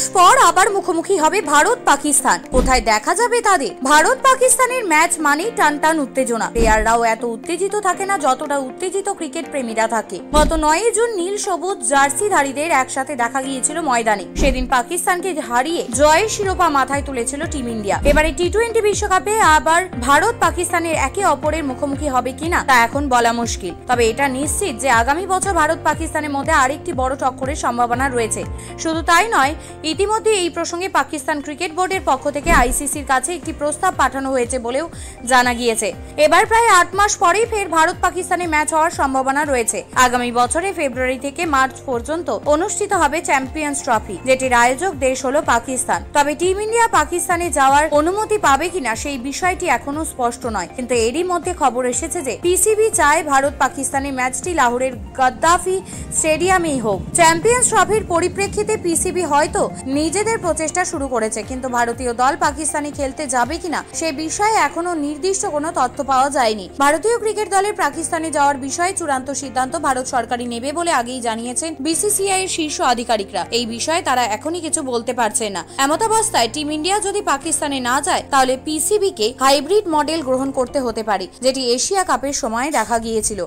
মাস পর আবার মুখোমুখি হবে ভারত পাকিস্তান। কোথায় দেখা যাবে তাদের? ভারত পাকিস্তানের ম্যাচ মানেই টানটান উত্তেজনা। প্লেয়াররাও এত উত্তেজিত থাকে না যতটা উত্তেজিত ক্রিকেট প্রেমীরা থাকে। গত 9 জুন নীল সবুজ জার্সিধারীদের একসাথে দেখা গিয়েছিল ময়দানে। সেদিন পাকিস্তানকে হারিয়ে জয়ের শিরোপা মাথায় তুলেছিল টিম ইন্ডিয়া। এবারে টি-20 বিশ্বকাপে আবার ভারত পাকিস্তানের একে অপরের মুখোমুখি হবে কিনা তা এখন বলা মুশকিল। তবে এটা নিশ্চিত যে আগামী বছর ভারত পাকিস্তানের মধ্যে আরেকটি বড় টক্করের সম্ভাবনা রয়েছে। শুধু তাই নয়, ইতিমধ্যে এই প্রসঙ্গে পাকিস্তান ক্রিকেট বোর্ডের পক্ষ থেকে আইসিসির কাছে একটি প্রস্তাব পাঠানো হয়েছে বলেও জানা গিয়েছে। এবার প্রায় 8 মাস পরেই ফের ভারত পাকিস্তানে ম্যাচ হওয়ার সম্ভাবনা রয়েছে। আগামী বছরে ফেব্রুয়ারি থেকে মার্চ পর্যন্ত অনুষ্ঠিত হবে চ্যাম্পিয়ন্স ট্রফি, যেটির আয়োজক দেশ হলো পাকিস্তান। তবে টিম ইন্ডিয়া পাকিস্তানে যাওয়ার অনুমতি পাবে কিনা সেই বিষয়টি এখনো স্পষ্ট নয়। কিন্তু এরই মধ্যে খবর এসেছে যে পিসিবি চায় ভারত পাকিস্তানের ম্যাচটি লাহোরের গাদ্দাফি স্টেডিয়ামেই হোক। চ্যাম্পিয়ন্স ট্রফির পরিপ্রেক্ষিতে পিসিবি হয়তো নিজেদের প্রচেষ্টা শুরু করেছে, কিন্তু ভারতীয় দল পাকিস্তানে খেলতে যাবে কিনা সে বিষয়ে এখনো নির্দিষ্ট কোনো তথ্য পাওয়া যায়নি। ভারতীয় ক্রিকেট দলের পাকিস্তানে যাওয়ার বিষয়ে চূড়ান্ত সিদ্ধান্ত ভারত সরকারই নেবে বলে আগেই জানিয়েছেন বিসিসিআই এর শীর্ষ আধিকারিকরা। এই বিষয়ে তারা এখনই কিছু বলতে পারছে না। এমতাবস্থায় টিম ইন্ডিয়া যদি পাকিস্তানে না যায় তাহলে পিসিবি কে হাইব্রিড মডেল গ্রহণ করতে হতে পারে, যেটি এশিয়া কাপের সময় দেখা গিয়েছিল।